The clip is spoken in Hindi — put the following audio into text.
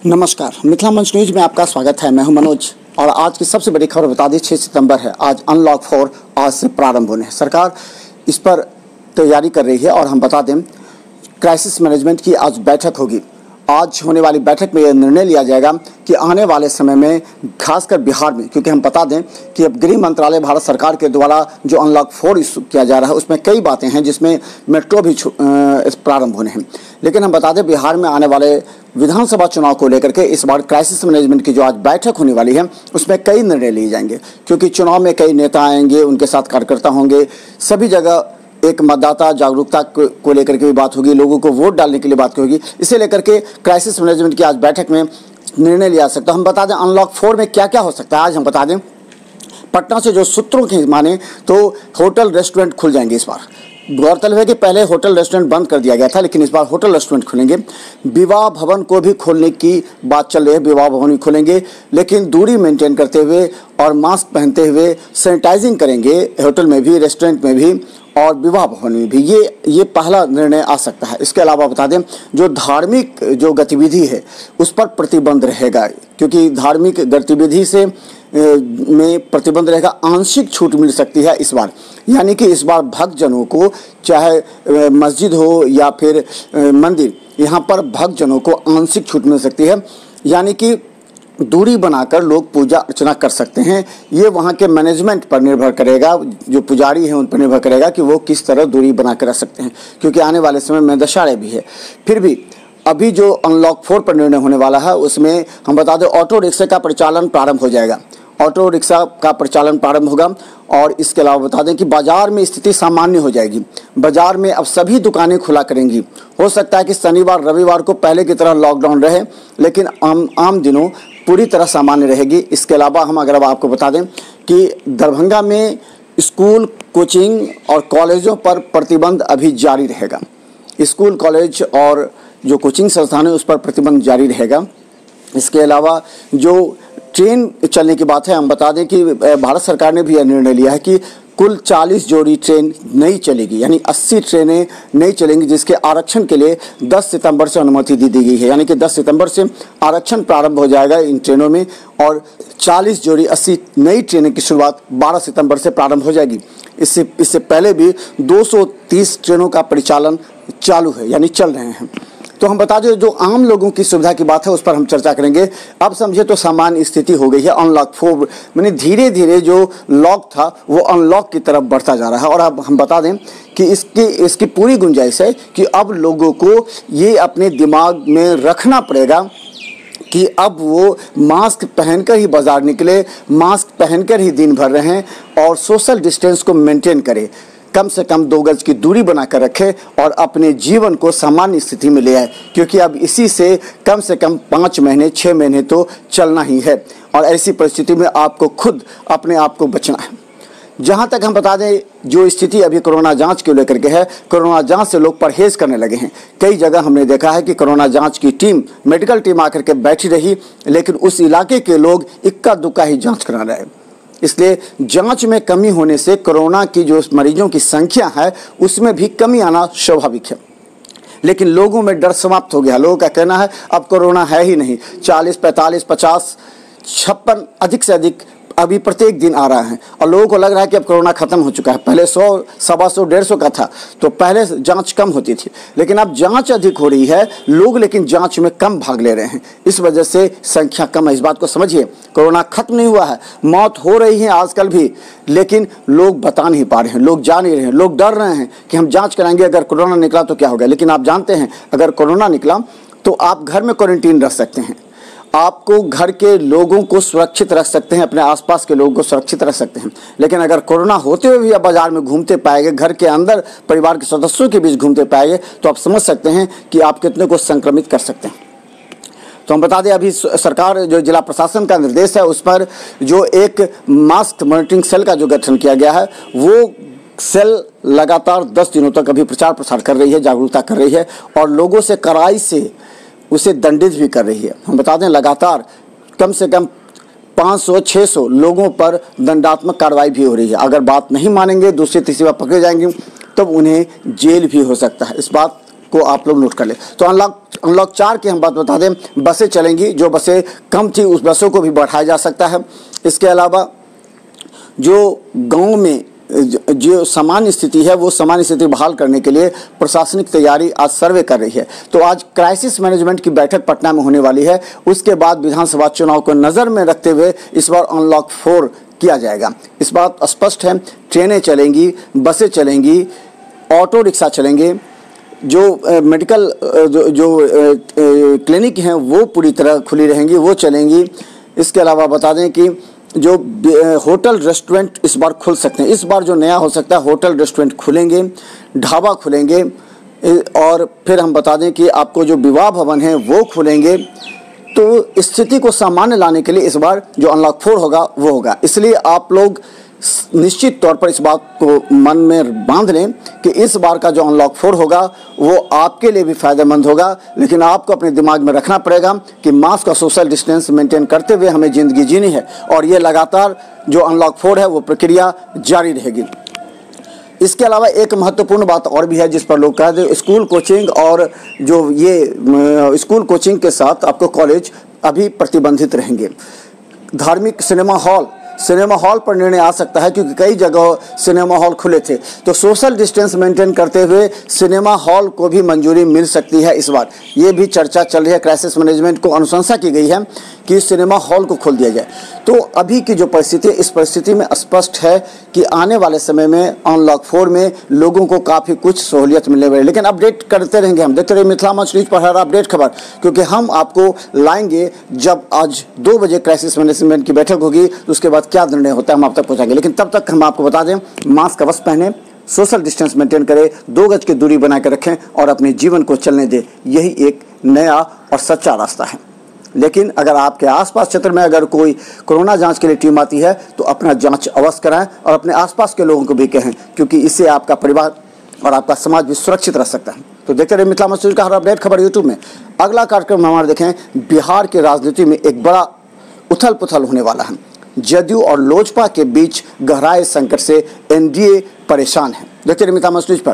नमस्कार, मिथिला मंच न्यूज में आपका स्वागत है। मैं हूं मनोज और आज की सबसे बड़ी खबर बता दी। 6 सितंबर है, आज अनलॉक 4 आज से प्रारंभ होने हैं। सरकार इस पर तैयारी कर रही है और हम बता दें क्राइसिस मैनेजमेंट की आज बैठक होगी। आज होने वाली बैठक में यह निर्णय लिया जाएगा कि आने वाले समय में खासकर बिहार में, क्योंकि हम बता दें कि अब गृह मंत्रालय भारत सरकार के द्वारा जो अनलॉक 4 किया जा रहा है उसमें कई बातें हैं, जिसमें मेट्रो भी प्रारंभ होने हैं। लेकिन हम बता दें बिहार में आने वाले विधानसभा चुनाव को लेकर के इस बार क्राइसिस मैनेजमेंट की जो आज बैठक होने वाली है उसमें कई निर्णय लिए जाएंगे, क्योंकि चुनाव में कई नेता आएंगे, उनके साथ कार्यकर्ता होंगे, सभी जगह एक मतदाता जागरूकता को लेकर के भी बात होगी, लोगों को वोट डालने के लिए बात होगी। इसे लेकर के क्राइसिस मैनेजमेंट की आज बैठक में निर्णय लिया सकता है। हम बता दें अनलॉक 4 में क्या क्या हो सकता है। आज हम बता दें पटना से जो सूत्रों की माने तो होटल रेस्टोरेंट खुल जाएंगे इस बार। गौरतलब है कि पहले होटल रेस्टोरेंट बंद कर दिया गया था, लेकिन इस बार होटल रेस्टोरेंट खुलेंगे। विवाह भवन को भी खोलने की बात चल रही है, विवाह भवन भी खोलेंगे, लेकिन दूरी मेंटेन करते हुए और मास्क पहनते हुए सैनिटाइजिंग करेंगे होटल में भी, रेस्टोरेंट में भी और विवाह भवन में भी। ये पहला निर्णय आ सकता है। इसके अलावा बता दें जो धार्मिक जो गतिविधि है उस पर प्रतिबंध रहेगा, क्योंकि धार्मिक गतिविधि से में प्रतिबंध रहेगा। आंशिक छूट मिल सकती है इस बार, यानी कि इस बार भक्तजनों को, चाहे मस्जिद हो या फिर मंदिर, यहाँ पर भक्तजनों को आंशिक छूट मिल सकती है, यानी कि दूरी बनाकर लोग पूजा अर्चना कर सकते हैं। ये वहाँ के मैनेजमेंट पर निर्भर करेगा, जो पुजारी हैं उन पर निर्भर करेगा कि वो किस तरह दूरी बनाकर रख सकते हैं, क्योंकि आने वाले समय में दशहरे भी है। फिर भी अभी जो अनलॉक 4 पर निर्णय होने वाला है उसमें हम बता दें ऑटो रिक्शा का परिचालन प्रारंभ हो जाएगा। ऑटो रिक्शा का परिचालन प्रारंभ होगा और इसके अलावा बता दें कि बाजार में स्थिति सामान्य हो जाएगी। बाजार में अब सभी दुकानें खुला करेंगी। हो सकता है कि शनिवार रविवार को पहले की तरह लॉकडाउन रहे, लेकिन आम दिनों पूरी तरह सामान्य रहेगी। इसके अलावा हम अगर अब आपको बता दें कि दरभंगा में स्कूल, कोचिंग और कॉलेजों पर प्रतिबंध अभी जारी रहेगा। स्कूल, कॉलेज और जो कोचिंग संस्थान है उस पर प्रतिबंध जारी रहेगा। इसके अलावा जो ट्रेन चलने की बात है, हम बता दें कि भारत सरकार ने भी यह निर्णय लिया है कि कुल 40 जोड़ी ट्रेन नहीं चलेगी, यानी 80 ट्रेनें नहीं चलेंगी, जिसके आरक्षण के लिए 10 सितंबर से अनुमति दी गई है। यानी कि 10 सितंबर से आरक्षण प्रारंभ हो जाएगा इन ट्रेनों में और 40 जोड़ी 80 नई ट्रेनों की शुरुआत 12 सितंबर से प्रारंभ हो जाएगी। इससे पहले भी 230 ट्रेनों का परिचालन चालू है, यानी चल रहे हैं। तो हम बता दें जो आम लोगों की सुविधा की बात है उस पर हम चर्चा करेंगे। अब समझे तो सामान्य स्थिति हो गई है। अनलॉक 4 मैंने धीरे धीरे जो लॉक था वो अनलॉक की तरफ बढ़ता जा रहा है और अब हम बता दें कि इसकी पूरी गुंजाइश है कि अब लोगों को ये अपने दिमाग में रखना पड़ेगा कि अब वो मास्क पहनकर ही बाजार निकले, मास्क पहनकर ही दिन भर रहें और सोशल डिस्टेंस को मेंटेन करें, कम से कम 2 गज की दूरी बनाकर रखे और अपने जीवन को सामान्य स्थिति में ले आए, क्योंकि अब इसी से कम 5 महीने 6 महीने तो चलना ही है और ऐसी परिस्थिति में आपको खुद अपने आप को बचना है। जहां तक हम बता दें जो स्थिति अभी कोरोना जांच को लेकर के है, कोरोना जांच से लोग परहेज करने लगे हैं। कई जगह हमने देखा है कि कोरोना जांच की टीम, मेडिकल टीम आकर के बैठी रही, लेकिन उस इलाके के लोग इक्का दुक्का ही जाँच करा रहे। इसलिए जांच में कमी होने से कोरोना की जो मरीजों की संख्या है उसमें भी कमी आना स्वाभाविक है, लेकिन लोगों में डर समाप्त हो गया। लोगों का कहना है अब कोरोना है ही नहीं। 40, 45, 50, 56 अधिक से अधिक अभी प्रत्येक दिन आ रहा है और लोगों को लग रहा है कि अब कोरोना खत्म हो चुका है। पहले 100, 125, 150 का था तो पहले जांच कम होती थी, लेकिन अब जांच अधिक हो रही है, लोग लेकिन जांच में कम भाग ले रहे हैं। इस वजह से संख्या कम है। इस बात को समझिए, कोरोना खत्म नहीं हुआ है, मौत हो रही है आजकल भी, लेकिन लोग बता नहीं पा रहे हैं, लोग जा नहीं रहे हैं, लोग डर रहे हैं कि हम जाँच कराएंगे, अगर कोरोना निकला तो क्या होगा। लेकिन आप जानते हैं अगर कोरोना निकला तो आप घर में क्वारंटीन रख सकते हैं, आपको घर के लोगों को सुरक्षित रख सकते हैं, अपने आसपास के लोगों को सुरक्षित रख सकते हैं। लेकिन अगर कोरोना होते हुए भी आप बाजार में घूमते पाएंगे, घर के अंदर परिवार के सदस्यों के बीच घूमते पाएंगे, तो आप समझ सकते हैं कि आप कितने को संक्रमित कर सकते हैं। तो हम बता दें अभी सरकार जो जिला प्रशासन का निर्देश है उस पर जो एक मास्क मॉनिटरिंग सेल का जो गठन किया गया है, वो सेल लगातार 10 दिनों तक अभी प्रचार प्रसार कर रही है, जागरूकता कर रही है और लोगों से कड़ाई से उसे दंडित भी कर रही है। हम बता दें लगातार कम से कम 500-600 लोगों पर दंडात्मक कार्रवाई भी हो रही है। अगर बात नहीं मानेंगे, दूसरी तीसरी बार पकड़े जाएंगे, तब उन्हें जेल भी हो सकता है। इस बात को आप लोग नोट कर ले। तो अनलॉक अनलॉक 4 की हम बात बता दें, बसें चलेंगी, जो बसें कम थी उस बसों को भी बढ़ाया जा सकता है। इसके अलावा जो गांव में जो सामान्य स्थिति है वो सामान्य स्थिति बहाल करने के लिए प्रशासनिक तैयारी आज सर्वे कर रही है। तो आज क्राइसिस मैनेजमेंट की बैठक पटना में होने वाली है। उसके बाद विधानसभा चुनाव को नज़र में रखते हुए इस बार अनलॉक 4 किया जाएगा। इस बात स्पष्ट है, ट्रेनें चलेंगी, बसें चलेंगी, ऑटो रिक्शा चलेंगे, जो मेडिकल जो क्लिनिक हैं वो पूरी तरह खुली रहेंगी, वो चलेंगी। इसके अलावा बता दें कि जो होटल रेस्टोरेंट इस बार खुल सकते हैं। इस बार जो नया हो सकता है, होटल रेस्टोरेंट खुलेंगे, ढाबा खुलेंगे, और फिर हम बता दें कि आपको जो विवाह भवन है वो खुलेंगे। तो स्थिति को सामान्य लाने के लिए इस बार जो अनलॉक 4 होगा वो होगा। इसलिए आप लोग निश्चित तौर पर इस बात को मन में बांध लें कि इस बार का जो अनलॉक 4 होगा वो आपके लिए भी फायदेमंद होगा, लेकिन आपको अपने दिमाग में रखना पड़ेगा कि मास्क और सोशल डिस्टेंस मेंटेन करते हुए हमें ज़िंदगी जीनी है, और ये लगातार जो अनलॉक 4 है वो प्रक्रिया जारी रहेगी। इसके अलावा एक महत्वपूर्ण बात और भी है जिस पर लोग कहते हैं, स्कूल कोचिंग और जो ये स्कूल कोचिंग के साथ आपको कॉलेज अभी प्रतिबंधित रहेंगे। धार्मिक सिनेमा हॉल पर निर्णय आ सकता है, क्योंकि कई जगह सिनेमा हॉल खुले थे, तो सोशल डिस्टेंस मेंटेन करते हुए सिनेमा हॉल को भी मंजूरी मिल सकती है इस बार। ये भी चर्चा चल रही है, क्राइसिस मैनेजमेंट को अनुशंसा की गई है कि सिनेमा हॉल को खोल दिया जाए। तो अभी की जो परिस्थिति है, इस परिस्थिति में स्पष्ट है कि आने वाले समय में अनलॉक 4 में लोगों को काफ़ी कुछ सहूलियत मिलने वाली है। लेकिन अपडेट करते रहेंगे, हम देखते रहिए मिथिला मंच न्यूज़ पर हर अपडेट खबर, क्योंकि हम आपको लाएंगे जब आज 2 बजे क्राइसिस मैनेजमेंट की बैठक होगी, तो उसके बाद क्या निर्णय होता है हम आप तक पहुँचाएंगे। लेकिन तब तक हम आपको बता दें, मास्क अवश्य पहने, सोशल डिस्टेंस मेंटेन करें, 2 गज की दूरी बना कर रखें और अपने जीवन को चलने दें। यही एक नया और सच्चा रास्ता है। लेकिन अगर आपके आसपास क्षेत्र में अगर कोई कोरोना जांच के लिए टीम आती है तो अपना जांच अवश्य कराएं और अपने आसपास के लोगों को भी कहें, क्योंकि इससे आपका परिवार और आपका समाज भी सुरक्षित रह सकता है। तो देखते रहिए मिथिला मंच का हर अपडेट खबर यूट्यूब में। अगला कार्यक्रम हमारा देखें, बिहार की राजनीति में एक बड़ा उथल पुथल होने वाला है। जदयू और लोजपा के बीच गहराए संकट से एनडीए परेशान है। देखते रहिए मिथिला मंच पर।